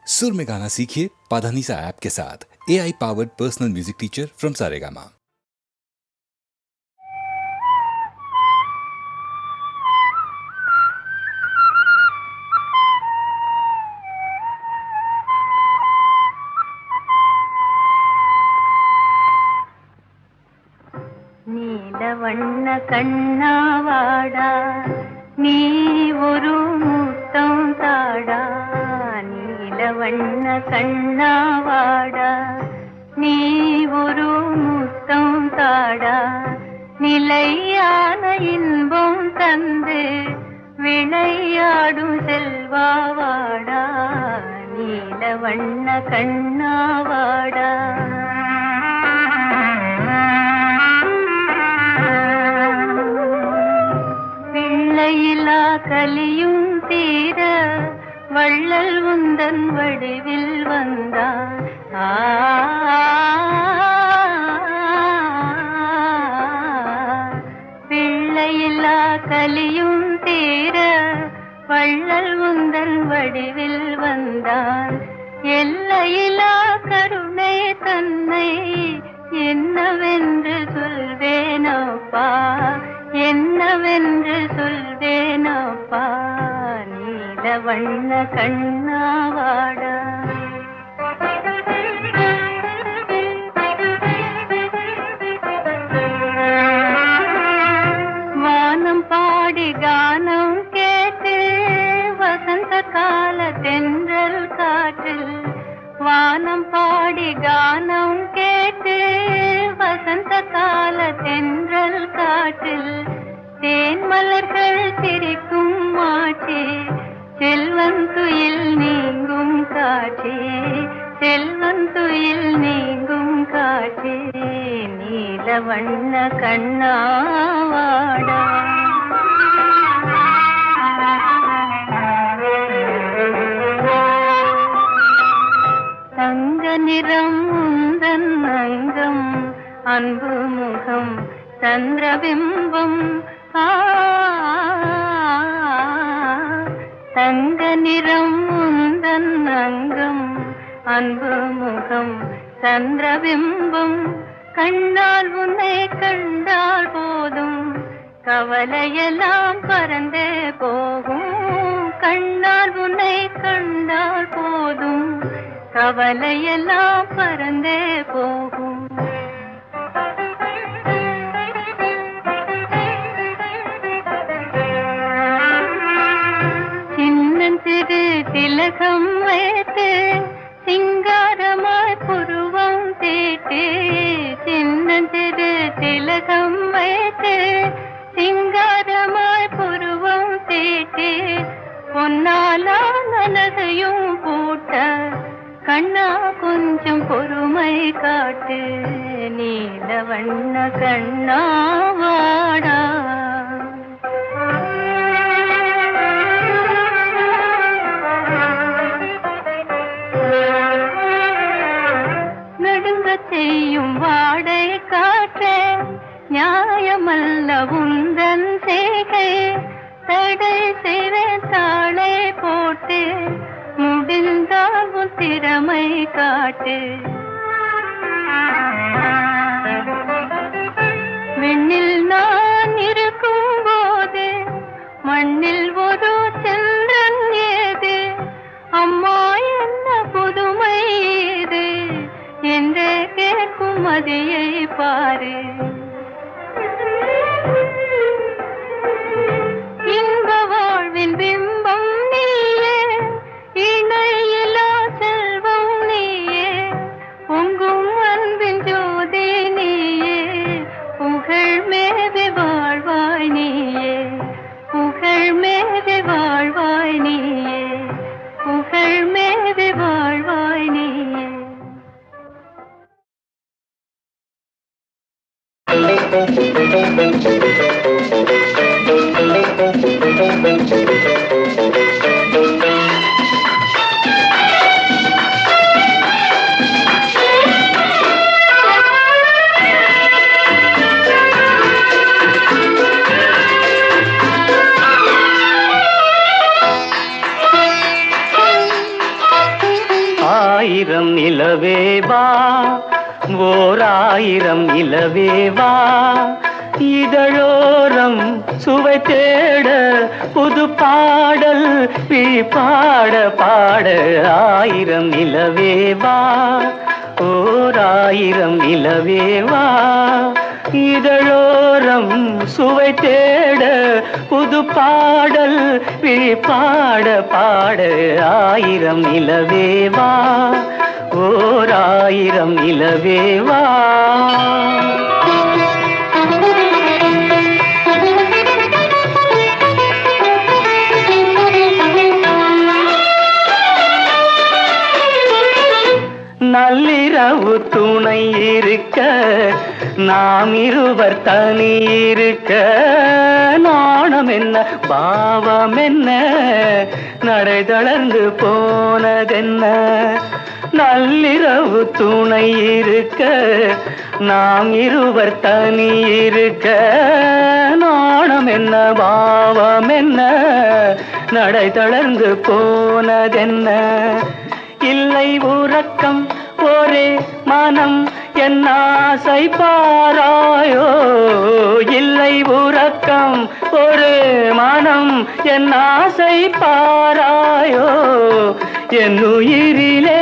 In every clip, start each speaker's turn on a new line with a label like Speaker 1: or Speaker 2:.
Speaker 1: सुर में गाना सीखिए पाधानीसा ऐप के साथ। AI powered personal music teacher from Saregama.
Speaker 2: நீலவண்ண கண்ணாவாடா நீ ஒரு முத்தம் தாடா, நீலவண்ண கண்ணாவாடா நீ ஒரு முத்தம் தாடா, நிலையான இன்பம் தந்து விளையாடும் செல்வாவாடா, நீலவண்ண கண்ணாவாடா. பிள்ளையிலா கலியும் தீர வள்ளல் உந்தன் வடிவில் வந்தான். பிள்ளையிலா கலியும் தீர வள்ளல் உந்தன் வடிவில் வந்தான். எல்லையிலா கருணை தன்னை என்னவென்று சொல்வேனப்பா, என்னவென்று சொல்வேனப்பா, நீலவண்ண கண்ணாவாடா. வானம் பாடி கானம் கேட்டு வசந்த கால தென்றல் காற்றில், வானம் பாடி கானம் கேட்டு வசந்த கால தென்றல் காற்றில், தேன் மலர்கள் சிரிக்கும் மாட்சி செல்வன் துயில் நீங்கும் காட்சி, செல்வன் துயில் நீங்கும் காட்சி, நீலவண்ண கண்ணாவாடா. தங்க நிறம் உந்தன் அங்கம், அன்பு முகம் சந்திரபிம்பம், தங்க நிறம் உந்தன் அங்கம், அன்பு முகம் சந்திரபிம்பம், கண்ணால் உன்னை கண்டால் போதும் கவலையெல்லாம் பறந்தே போகும், கண்ணால் உன்னை கண்டால் போதும் கவலையெல்லாம் பறந்தே போகும். சின்னஞ்சிறு திலகம் வைத்து சிங்காரமாய் புருவம் தீட்டு, சின்னஞ்சிறு திலகம் வைத்து சிங்காரமாய் புருவம் தீட்டு, பொன்னாலா நலகையும் பூட்ட கண்ணா கொஞ்சம் பொறுமை காட்டு, நீலவண்ண கண்ணாவாடா. நடுங்க செய்யும் வாடை காற்றே நியாயமல்ல உந்தன் செய்கை, தடை செய்வேன் தாளை போட்டு முடிந்தால் உன் திறமை காட்டு. விண்ணில் நான் இருக்கும் போது மண்ணில் ஒரு சந்திரன் ஏது, அம்மா என்ன புதுமை இது என்றே கேட்கும் மதியை பாரு. இன்ப வாழ்வின் பிம்பம் நீயே, இணையிலா செல்வம் நீயே, பொங்கும் அன்பின் ஜோதி நீயே, புகழ் மேவி வாழ்வாய் நீயே, புகழ் மேவி வாழ்வாய் நீயே, புகழ் மேவி வாழ்வாய் நீயே.
Speaker 3: ஆயிரம் நிலவேவா, ஓர் ஆயிரம் நிலவேவா, இதழோரம் சுவை தேட புது பாடல் பாட பாட. ஆயிரம் நிலவேவா, ஓர் ஆயிரம் நிலவேவா, இதழோரம் சுவை தேட புது பாடல் பாட பாட. ஆயிரம் நிலவேவா, ஓர் ஆயிரம் நிலவேவா. நள்ளிரவு துணை இருக்க, நாம் இருவர் தனி இருக்க, நாணம் என்ன பாவம் என்ன, நடை தளர்ந்து போனதென்ன. நள்ளிரவு துணை இருக்க, நாம் இருவர் தனி இருக்க, நாணம் என்ன பாவம் என்ன, நடை தளர்ந்து போனதென்ன. இல்லை உறக்கம் ஒரே மனம் என் ஆசை பாராயோ, இல்லை உறக்கம் ஒரு மனம் என் ஆசை பாராயோ, என் உயிரிலே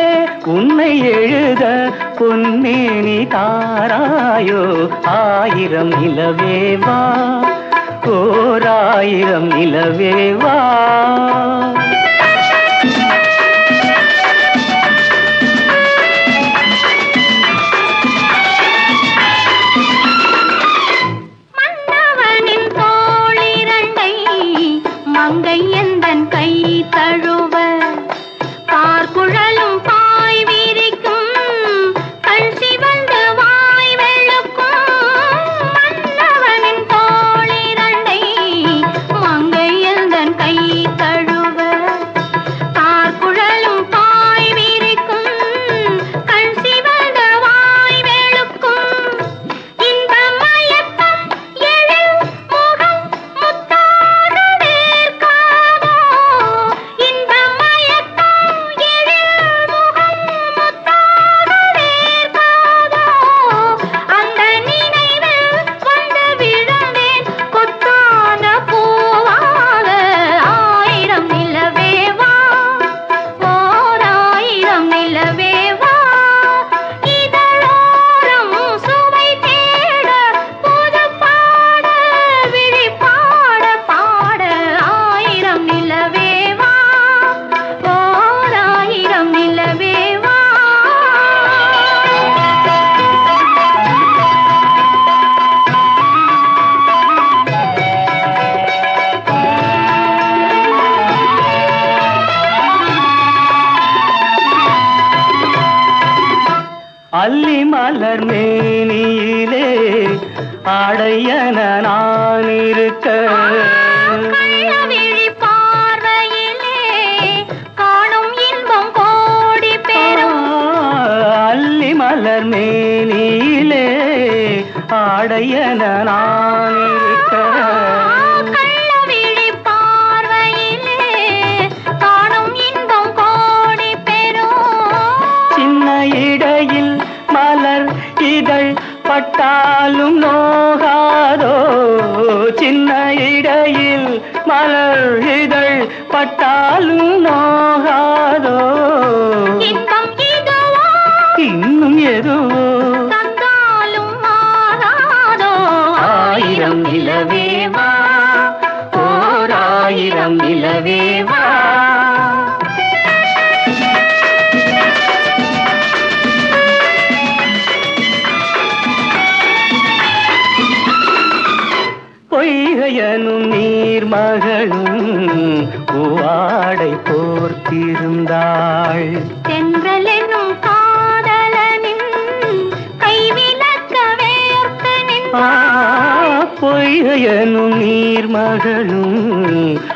Speaker 3: உன்னை எழுத பொன்னேனி தாராயோ. ஆயிரம் நிலவேவா, ஓர் ஆயிரம் நிலவேவா.
Speaker 2: மங்கை எந்தன் கை தழுவ, பார்க்குழலும் பாய் விரிக்கும், கண் சிவந்து வாய் வெளுக்கும். மன்னவனின் தோளிரண்டை மங்கை எந்தன் கை தழுவ, பார்க்குழலும் பாய் விரிக்கும், கண் சிவந்து வாய் வெளுக்கும். இந்த மயக்கம் எழில் முகம் முத்தாக வேர்க்காதோ, இந்த மயக்கம் எழில் முகம் முத்தாக வேர்க்காதோ, அந்த நினைவில் வந்து விழுந்தேன் கொத்தான பூவாக. ஆயிரம் நிலவேவா, ஓர் ஆயிரம் நிலவேவா, இதழோரம் சுவை தேட புது பாட விழி பாட பாட. ஆயிரம் நிலவேவா, ஓர் ஆயிரம் நிலவேவா.
Speaker 3: அல்லி மலர் மேனியிலே ஆடையன நான் இருக்க,
Speaker 2: கள்ளவிழி பார்வையிலே காணும் இன்பம் கோடி பெறும்.
Speaker 3: அல்லி மலர் மேனியிலே ஆடையன நான் இருக்க,
Speaker 2: கள்ளவிழி பார்வையிலே காணும் இன்பம் கோடி பெறும்.
Speaker 3: சின்ன இடையில் மலர் இதழ் பட்டாலும் நோகாதோ, சின்ன இடையில் மலர் இதழ் பட்டாலும் நோகாதோ.
Speaker 2: இன்பம் இதுவோ
Speaker 3: இன்னும் எதுவோ
Speaker 2: தந்தாலும் மாறாதோ.
Speaker 3: ஆயிரம் நிலவேவா, ஓர் ஆயிரம் நிலவேவா. பொய்கையனும் நீர்மகளும் பூவாடை போர்த்திருந்தாள்,
Speaker 2: தென்றல் என்னும் காதலனின் கைவிலக்க வேர்த்து நின்றாள்.
Speaker 3: பொய்கையனும் நீர்மகளும்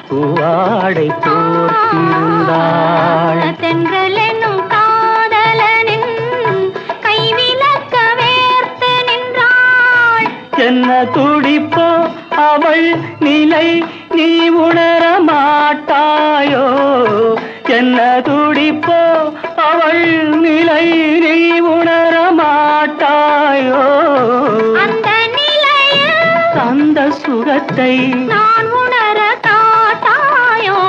Speaker 3: பூவாடை போர்த்திருந்தாள்,
Speaker 2: தென்றல் என்னும் காதலனின் கைவிலக்க வேர்த்து நின்றாள்.
Speaker 3: என்ன துடிப்போ அவள் நிலை நீ உணர மாட்டாயோ, என்ன துடிப்போ அவள் அவள் நிலை நீ உணர மாட்டாயோ
Speaker 2: அந்த நிலையில்
Speaker 3: அந்த சுகத்தை
Speaker 2: நான் உணர காட்டாயோ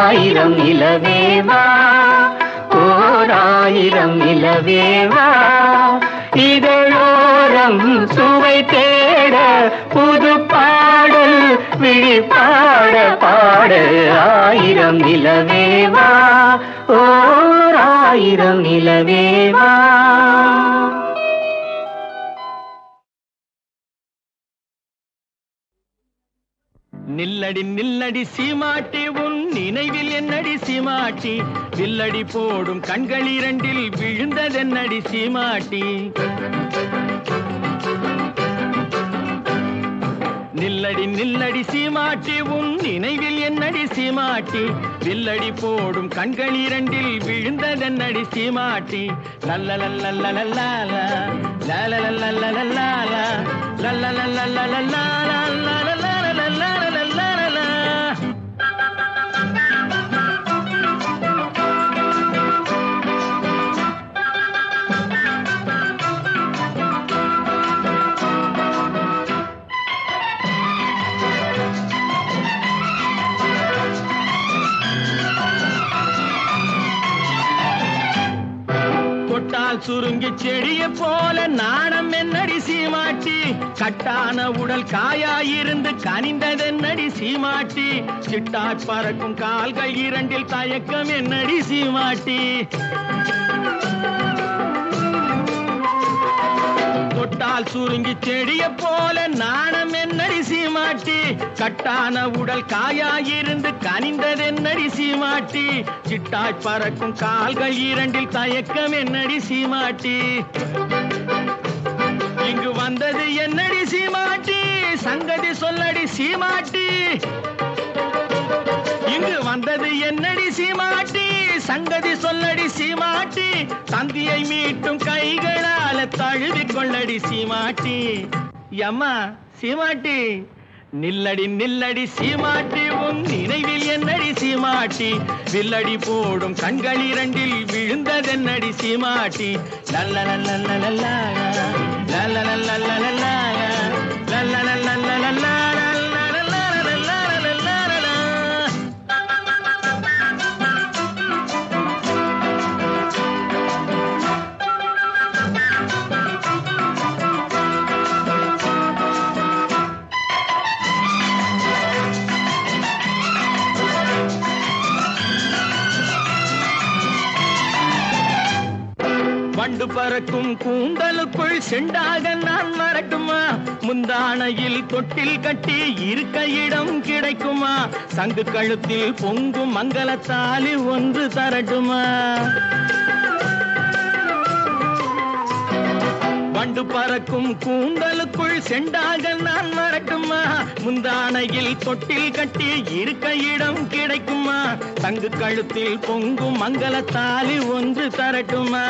Speaker 3: ஆயிரம் நிலவேவா ஓர் ஆயிரம் நிலவேவா இதழோரம் சுவை தேட புது பாடல் விழிப்பாட பாட ஆயிரம் நிலவேவா ஓர் ஆயிரம் நிலவேவா
Speaker 4: நில்லடி நில்லடி சீமாட்டி உன் நினைவில் என்னடி சீமாட்டி வில்லடி போடும் கண்கள் இரண்டில் விழுந்ததென்னடி சீமாட்டி நில்லடி நில்லடி சீமாட்டி உன் நினைவில் என்னடி சீமாட்டி வில்லடி போடும் கண்கள் இரண்டில் விழுந்ததென்னடி சீமாட்டி லல்லலல்லல்லலல்லா லல்லலல்லல்லல்லா லல்லலல்லல்லல்லா சுருங்கி செடிய போல நாணம் என்னடி சீமாட்டி கட்டான உடல் காயாயிருந்து கனிந்ததென்னடி சீமாட்டி சிட்டாட் பறக்கும் கால்கள் இரண்டில் தயக்கம் என்னடி சீமாட்டி தொட்டால் சுருங்கி செடிய போல நாணம் என்னடி சீமாட்டி கட்டான உடல் காயாயிருந்து கனிந்ததென்னடி சீமாட்டி சிட்டாய் பறக்கும் கால்கள் இரண்டில் தயக்கம் என்னடி சீமாட்டி இங்கு வந்தது என்னடி சீமாட்டி சங்கதி சொல்லடி சீமாட்டி இங்கு வந்தது என்னடி சீமாட்டி சங்கதி சொல்லடி சீமாட்டி தந்தியை மீட்டும் கைகளால தழுவி கொள்ளடி சீமாட்டி அம்மா சீமாட்டி நில்லடி நில்லடி சீமாட்டி உன் நினைவில் என்னடி சீமாட்டி வில்லடி போடும் கண்கள் இரண்டில் விழுந்ததென்னடி சீமாட்டி லல்லலல்லல்லல்லா லல்லலல்லல்லல்லா லல்லலல்லல்லல்லா வண்டு பறக்கும் கூந்தலுக்குள் செண்டாக நான் வரட்டுமா முந்தானையில் தொட்டில் கட்டி இருக்க இடம் கிடைக்குமா சங்கு கழுத்தில் பொங்கும் மங்களத்தாலி ஒன்று தரட்டுமா வண்டு பறக்கும் கூந்தலுக்குள் செண்டாக நான் வரட்டுமா முந்தானையில் தொட்டில் கட்டி இருக்க இடம் கிடைக்குமா தங்கு கழுத்தில் பொங்கும் மங்களத்தாலி ஒன்று தரட்டுமா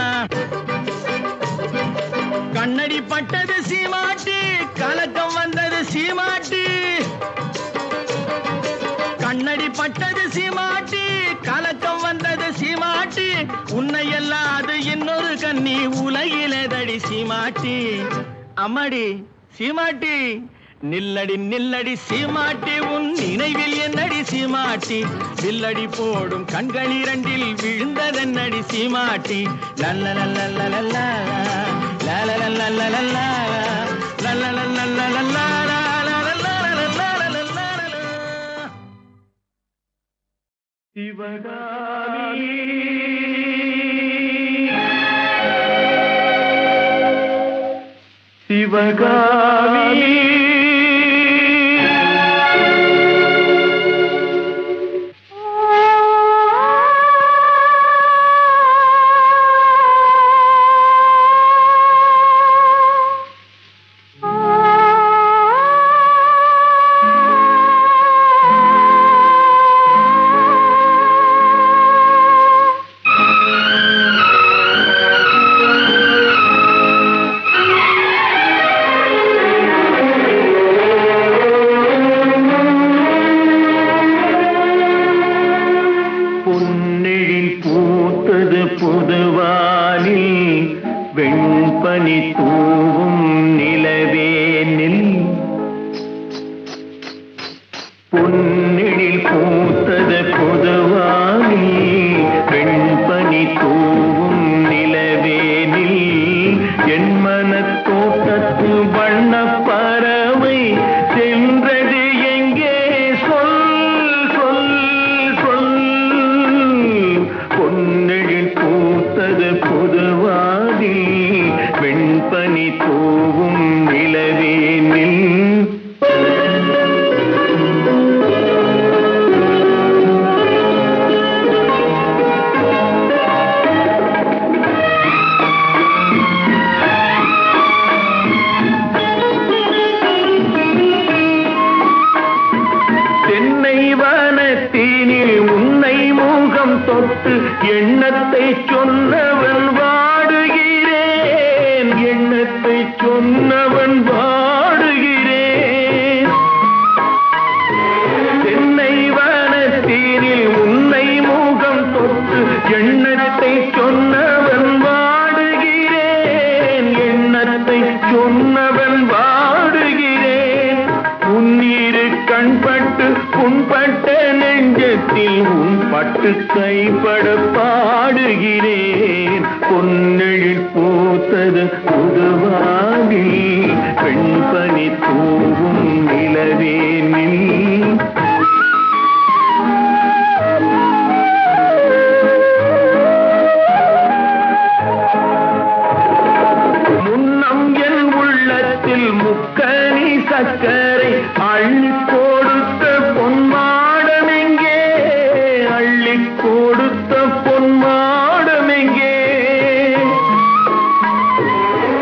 Speaker 4: கண்ணடி பட்டது சீமாட்டி கலக்கம் வந்தது சீமாட்டி கண்ணடி பட்டது சீமாட்டி கலக்கம் வந்தது சீமாட்டி உன்னை அல்லாது இன்னொரு கண்ணி உலகிலேதடி சீமாட்டி அம்மாடி சீமாட்டி நில்லடி நில்லடி சீமாட்டி உன் நினைவில் என்னடி சீமாட்டி வில்லடி போடும் கண்கள் இரண்டில் விழுந்ததென்னடி சீமாட்டி லல்லலல்லல்லல்லா லல்லலல்லல்லல்லா லல்லலல்லல்லல்லா சிவகாமி சிவகாமி பொன்னெழில் பூத்தது புதுவா
Speaker 3: வெண்பனி தூவும் நிலவேனில் பொன்னெழில் பூத்தது பொதுவாகி வெண்பனி தூவும் நிலவேனில் என் மனத் தோட்டத்து வண்ண பறவை சென்றது எங்கே சொல் சொல் சொல் பொன்னெழில் பூத்தது பொதுவாகி வெண்பனி தூவும் நிலவேனில் தொட்டு எண்ணத்தை சொன்னவன் வாடுகிறேன் எண்ணத்தை சொன்னவன் வாடுகிறேன் தென்னை வனத்தீரில் உன்னை முகம் தொட்டு எண்ணத்தை சொன்னவன் வாடுகிறேன் எண்ணத்தை சொன்னவன் வாடுகிறேன் உன்னீரு கண்பட்டு புண்பட்ட நெஞ்சத்தில் உன் பட்டு கைப்பட பாடுகிறேன் பொன்னெழில் பூத்தது புதுவாகி பெண்பனி தூவும் நிலவேனில் முன்னம் என் உள்ளத்தில் முக்கனி சக்கரை அள்ளி கொடுத்த பொன்மாடமெங்கே அள்ளி கொடுத்த பொன்மாடமெங்கே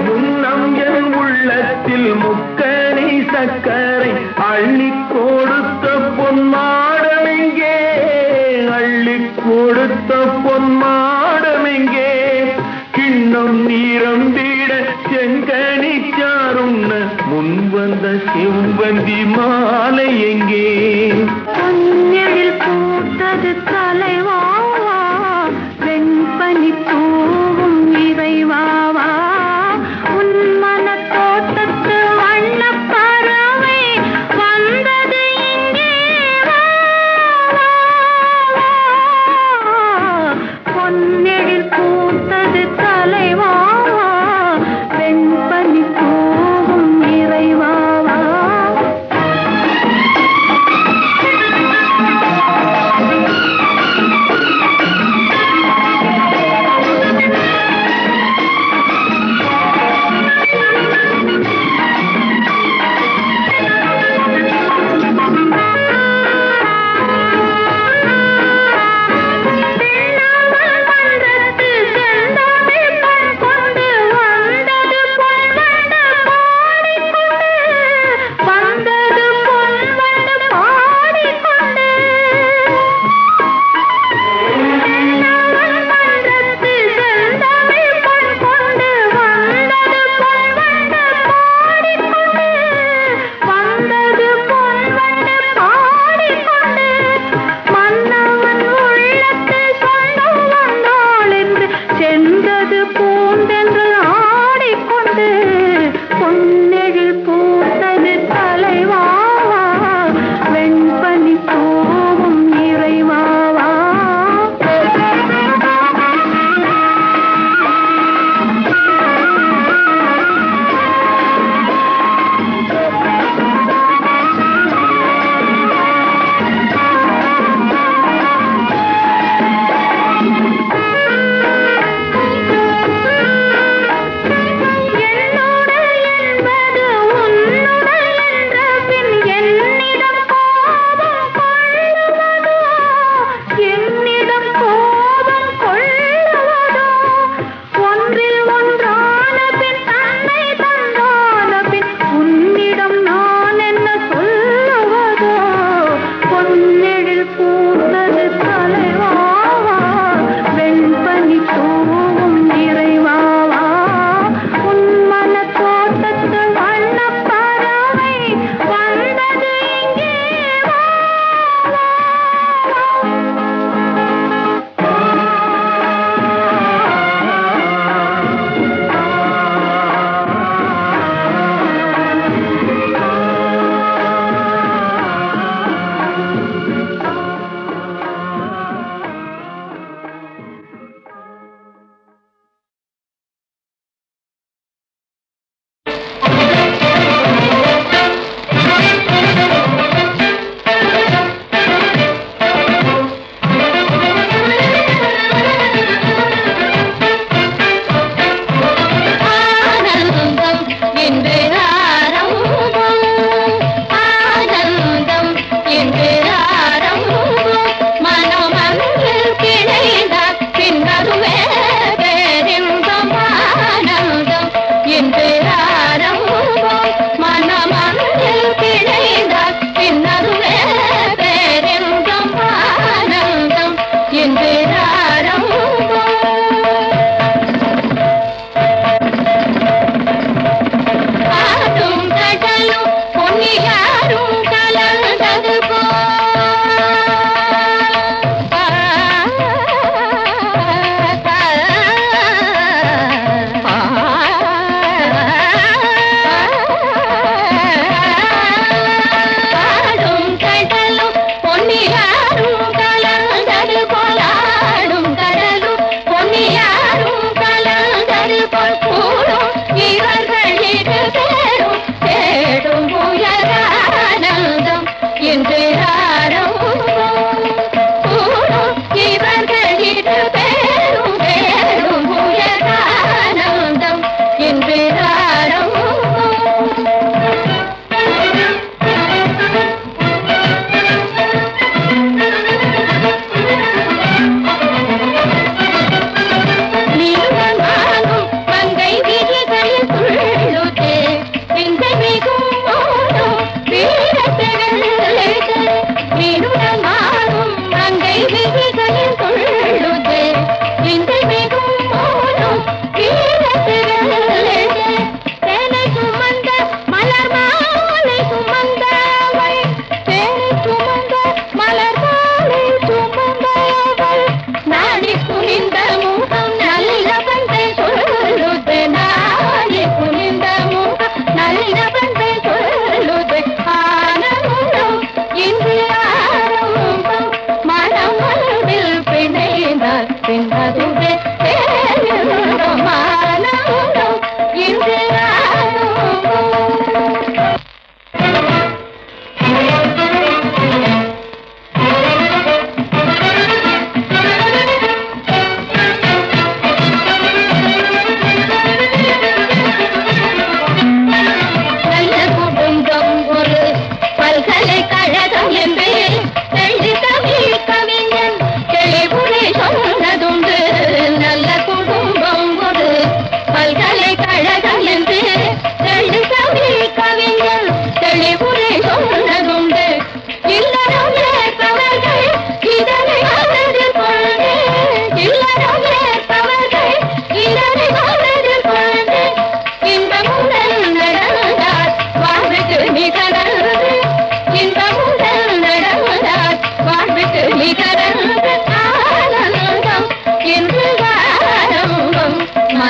Speaker 3: முன்னம் என் உள்ளத்தில் முக்கனி சக்கரை அள்ளி கொடுத்த பொன்மாடமெங்கே அள்ளி கொடுத்த பொன்மாடமெங்கே கிண்ணம் நீரம்பிட செங்கனி சாருண்ண முன் வந்த செவ்வந்தி மாலை எங்கே
Speaker 2: பொன்னெழில் பூத்தது தலைவாவா வெண்பனி தூவும் இறைவாவா உன் மனத் தோட்டத்து வண்ணப் பறவை வந்தது இங்கே வா, வா, வா. பொன்னெழில் பூத்தது தலைவாவா வெண்பனி தூவும் இறைவாவா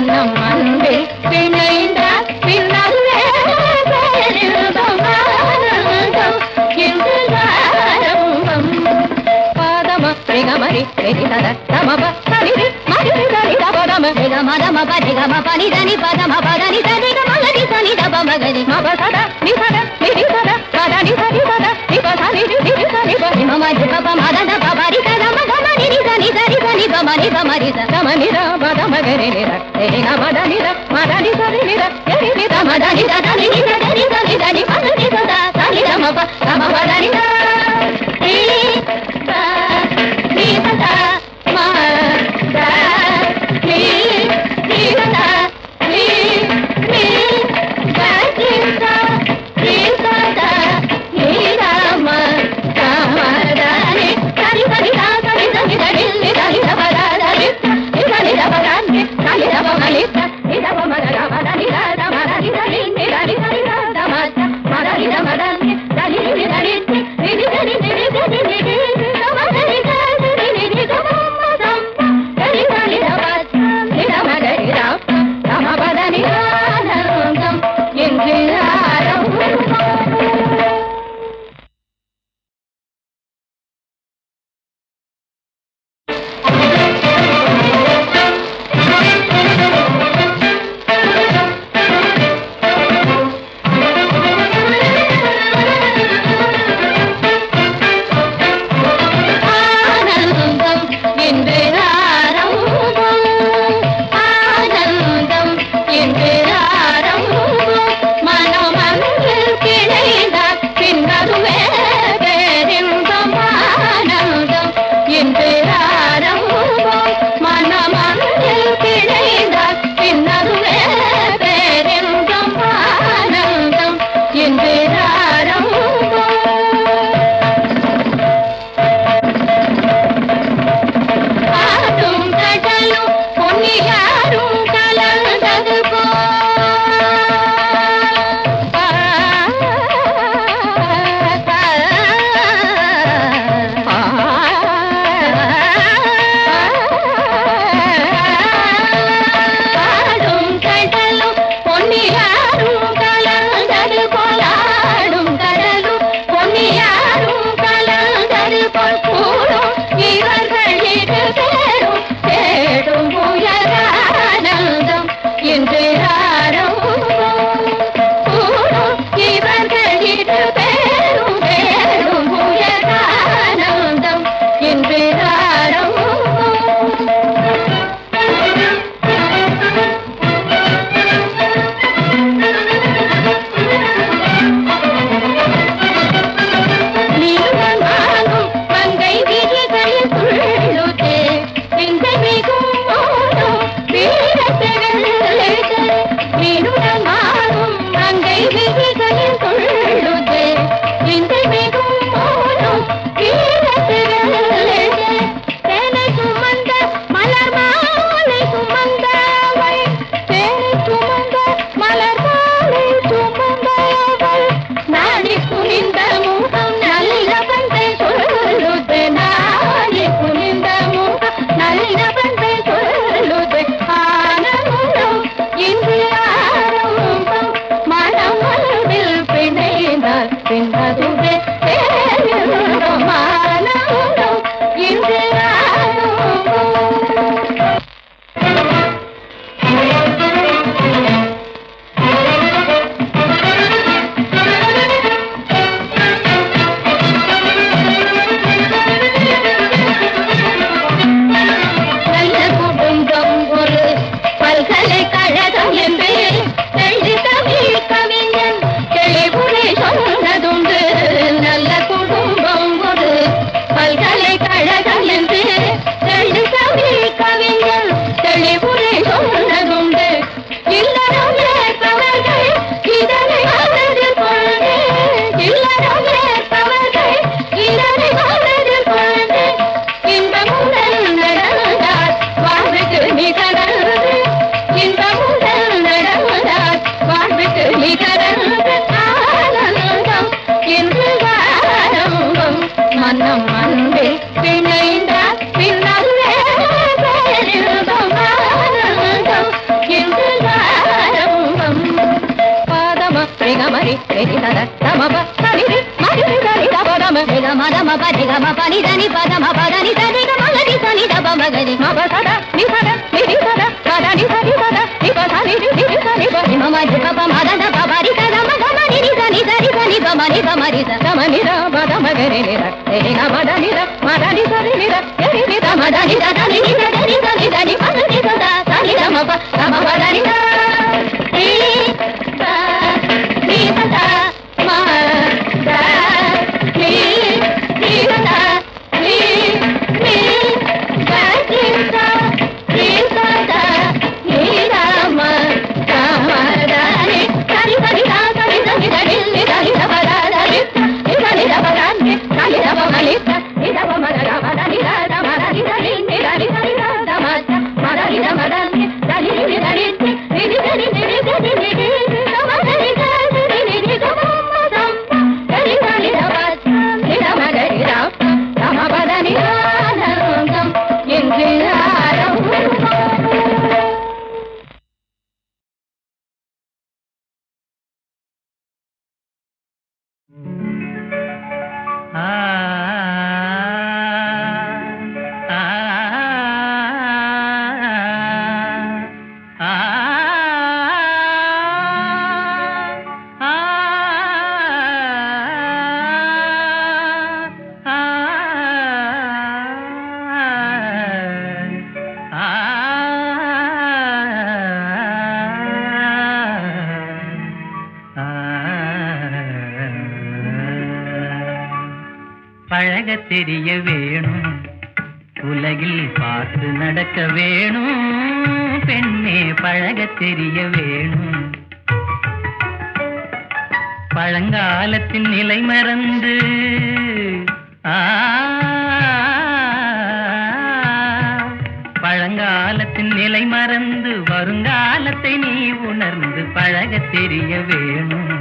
Speaker 2: மன்னம் அன்பில் பிணைந்த பின்னல்லே பேரின்பம் ஆனந்தம் இன்று ஆரம்பம். பாதம ரிகமரி ரிதத தமப சரிரி மரிரி சரித பதம ரிகமதம பதிகம பனிதனி பதம பதனி சரிக மகரி சனி தப மகரி மப சத நிசத நிதி சத பதனி சதி சத நிப சனி நிதி சனி பதி மம ஜிப மதத பபரி சத மகம நிதி சனி சரி சனி பம நிப மரி சத நிர பதம கரி நிர தெரி நபத நிர மதனி சரி நிர தெரி நிர மதனி சத நிதி சரி சனி சனி பதனி சத சனி தமப தம பதனி ச మగరి రి సద తమ ప సరి రి మరి రి సరి ద ప దమ రి గ మ ద మ ప రి గ మ ప ని ద ని ప ద మ ప ద ని స రి గ మ గ రి స ని ద ప మ గ రి మ ప సద ని సద ని రి సద ప ద ని స రి సద ని ప స ని రి రి స ని ప ని మ మ రి ప ప మ ద ద ప ప రి స ద మ గ మ ని రి స ని స రి స ని ప మ ని ప మ రి స ద మ ని ర మ ద మ గ రి ని ర రి గ మ ద ని ర మ ద ని స రి ని ర రి రి ద మ ద ని ద ద ని ని ద ని ద ని ద ని ప ద ని స ద స ని ద మ ప ద మ ప ద ని ద రి స ని స ద మ ద ని ని స ద ని ని ద ని స ని స ద ని ద మ ద మ ద ని స ని స ని ద స ని ద ని ద ని ని ద ని ద ప ద ద ని ని ద ని ద ప ద ని ద ని ద ప మ ని ద ని ద ప మ ద ద మ ద ని ద ద మ ద ని ద ని ని ద ని ద ని ద ద మ ద మ ద ని ద మ ద ని ద ని ని ద ని ని ని ద ని ని ని ద ని ని ని ద మ ద ని ద ని ని ని ద మ ద ద ని ద ని ద మ ని ద మ ద ని ద ద మ ప ద ని ద ద கம் என்று ஆரம்
Speaker 5: பழக தெரிய வேணும், உலகில் பார்த்து நடக்க வேணும், பெண்ணே பழக தெரிய வேணும். பழங்காலத்தின் நிலை மறந்து பழங்காலத்தின் நிலை மறந்து வருங்காலத்தை நீ உணர்ந்து பழக தெரிய வேணும்,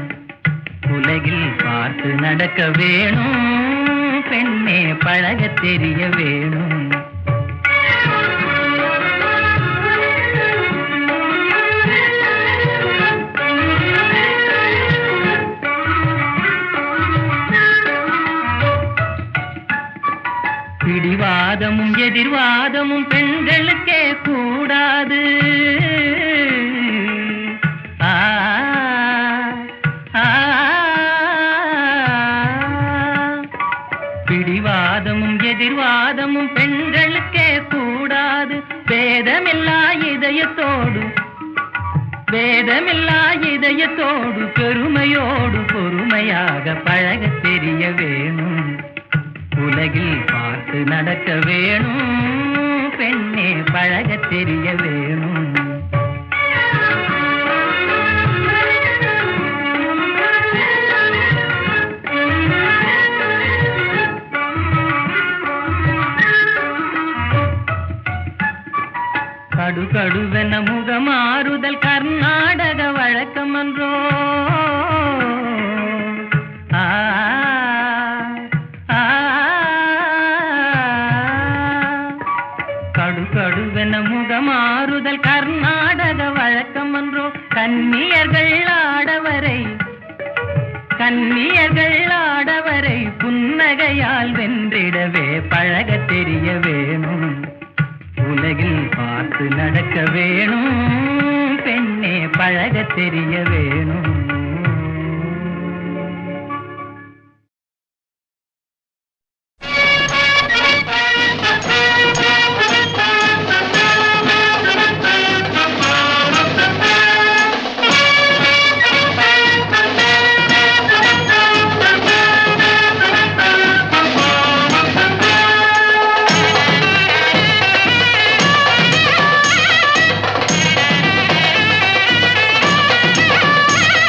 Speaker 5: உலகில் பார்த்து நடக்க வேணும், பெண்ணே பழக தெரிய வேணும். பிடிவாதமும் எதிர்வாதமும் பெண்களுக்கே கூடாது. பிடிவாதமும் எதிர்வாதமும் பெண்களுக்கே கூடாது. வேதமில்லா இதயத்தோடு வேதமில்லா இதயத்தோடு பெருமையோடு பொறுமையாக பழக தெரிய வேணும், உலகில் பார்த்து நடக்க வேணும், பெண்ணே பழக தெரிய வேணும். கடுகடுவென முகமாறுதல் கர்நாடக வழக்கமன்றோ. கடுகடுவென முகமாறுதல் கர்நாடக வழக்கமன்றோ. கன்னியர்கள் ஆடவரை புன்னகையால் வென்றிடவே பழக தெரிய வேணும், உலகில் பார்த்து நடக்க வேணும், பெண்ணே பழக தெரிய வேணும்.
Speaker 2: ஆ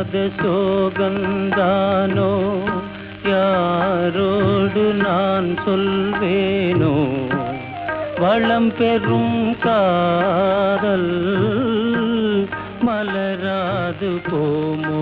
Speaker 5: சோகந்தானோ யாரோடு நான் சொல்வேனோ வளம் பெறும் காதல் மலராது போமோ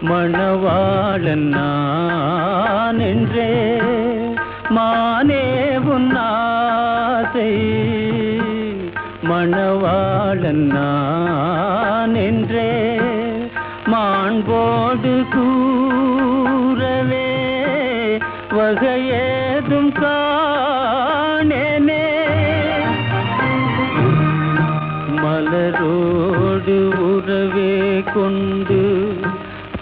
Speaker 5: மணவாளன் நான் என்றே மானே உன்னாசை மணவாளன் நான் என்றே மாண்போடு கூறவே வகையேதும் காணேனே மலரோடு உறவே கொண்டு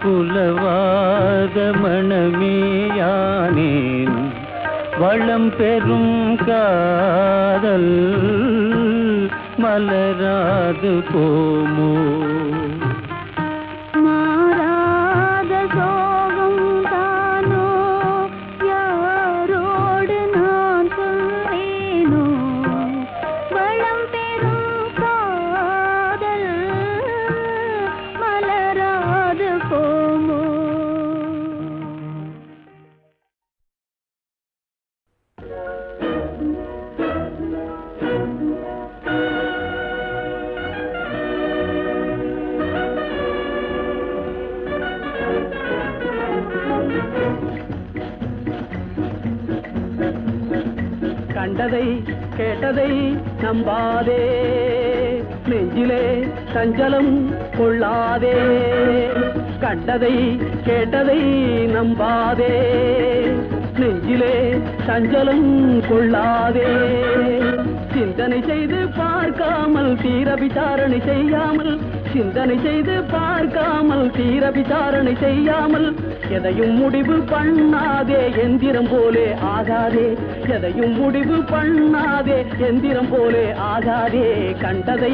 Speaker 5: புலவாத மணமேயானேன் வளம் பெறும் காதல் மலராது போமோ
Speaker 2: மாறாத சோகம் தானோ யாரோடு நான் சொல்வேனோ வளம் பெறும் காதல் மலராது போமோ
Speaker 5: கண்டதை கேட்டதை நம்பாதே நெஞ்சிலே சஞ்சலம் கொள்ளாதே கண்டதை கேட்டதை நம்பாதே நெஞ்சிலே சஞ்சலம் கொள்ளாதே சிந்தனை செய்து பார்க்காமல் தீர விசாரணை செய்யாமல் சிந்தனை செய்து பார்க்காமல் தீர விசாரணை செய்யாமல் எதையும் முடிவு பண்ணாதே எந்திரம் போலே ஆகாதே எதையும் முடிவு பண்ணாதே எந்திரம் போலே ஆகாதே கண்டதை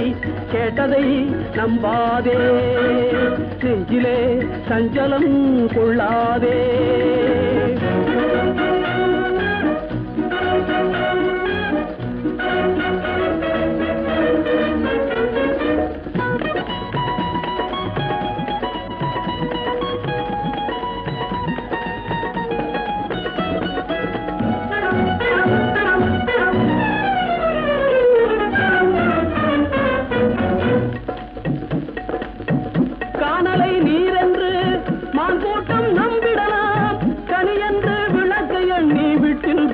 Speaker 5: கேட்டதை நம்பாதே நெஞ்சிலே சஞ்சலம் கொள்ளாதே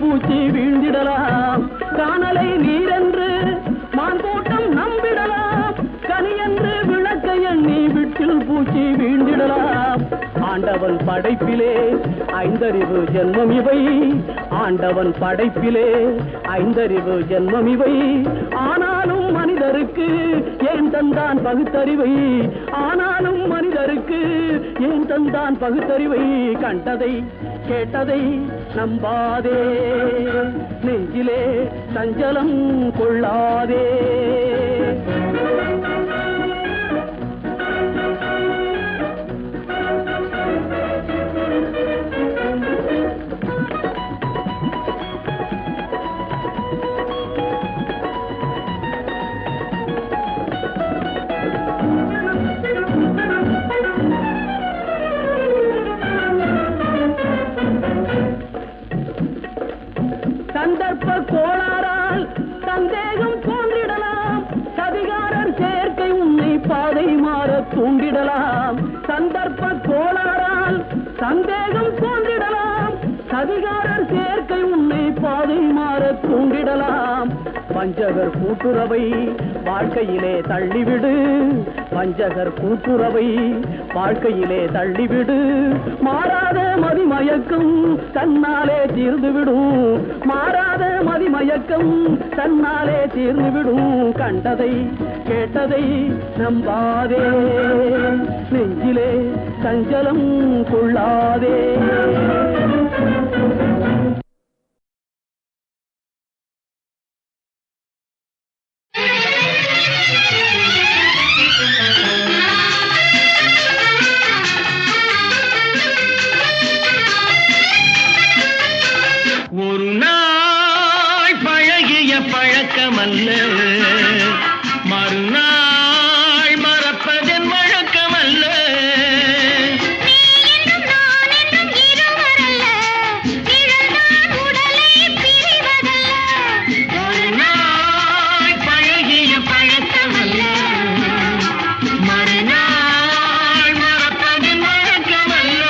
Speaker 5: பூச்சி வீழ்ந்திடலாம் காணலை நீரென்று மான்கூட்டம் நம்பிடலாம் கனியென்று விளக்கை எண்ணி விட்டில் பூச்சி வீழ்ந்திடலாம் ஆண்டவன் படைப்பிலே ஐந்தறிவு ஜென்மம் இவை ஆண்டவன் படைப்பிலே ஐந்தறிவு ஜென்மம் இவை ஆனாலும் மனிதருக்கு ஏன் தந்தான் பகுத்தறிவை ஆனாலும் மனிதருக்கு ஏன் தந்தான் பகுத்தறிவை கண்டதை கேட்டதை நம்பாதே நெஞ்சிலே சஞ்சலம் கொள்ளாதே தூண்டிடலாம், சந்தர்ப்ப கோளாறால் சந்தேகம் தோன்றிடலாம், சதிகாரர் சேர்க்கை உன்னை பாதை மாற தூண்டிடலாம். வஞ்சகர் கூட்டுறவை வாழ்க்கையிலே தள்ளிவிடு, வஞ்சகர் கூட்டுறவை வாழ்க்கையிலே தள்ளிவிடு. மாறாத மதிமயக்கம் தன்னாலே தீர்ந்துவிடும், மாறாத மதிமயக்கம் தன்னாலே தீர்ந்துவிடும். கண்டதை கேட்டதை நம்பாதே, நெஞ்சிலே சஞ்சலம் கொள்ளாதே.
Speaker 4: ஒரு நாள் பழகிய பழக்கமல்ல, மறுநாள் மறப்பதன் வழக்கமல்ல. ஒரு நாள் பழகிய பழக்கமல்ல, மறுநாள் மறப்பதன் வழக்கமல்ல.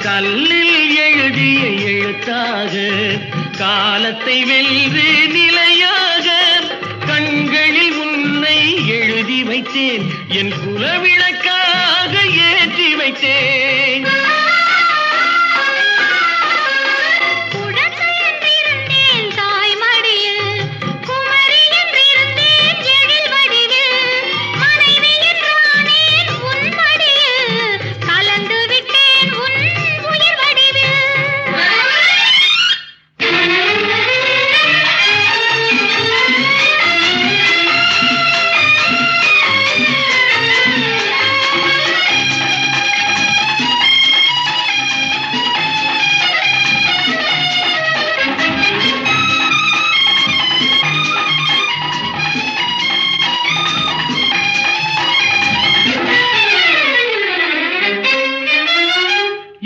Speaker 4: கல்லில் எழுதிய எழுத்தாக காலத்தை வென்று நிலையாக கண்களில் உன்னை எழுதி வைத்தேன், என் குலவிளக்காக ஏற்றி வைத்தேன்.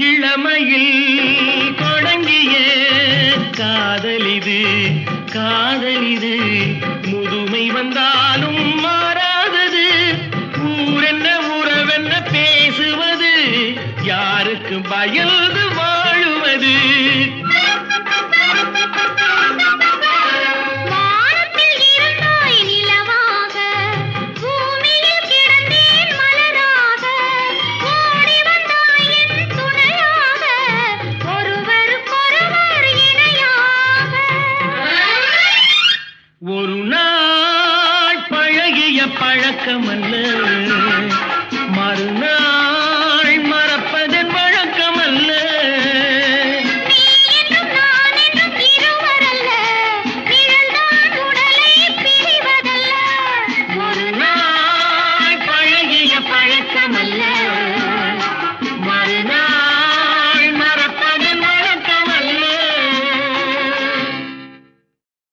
Speaker 4: இளமையில் தொடங்கிய காதலிது, காதலிது முதுமை வந்தாலும் மாறாதது. ஊரென்ன உறவென்ன பேசுவது, யாருக்கு பயந்து வாழுவது. ஒரு நாள் பழகிய பழக்கமல்ல, மறுநாள் மறப்பதன் வழக்கமல்ல. ஒரு நாள் பழகிய பழக்கமல்ல.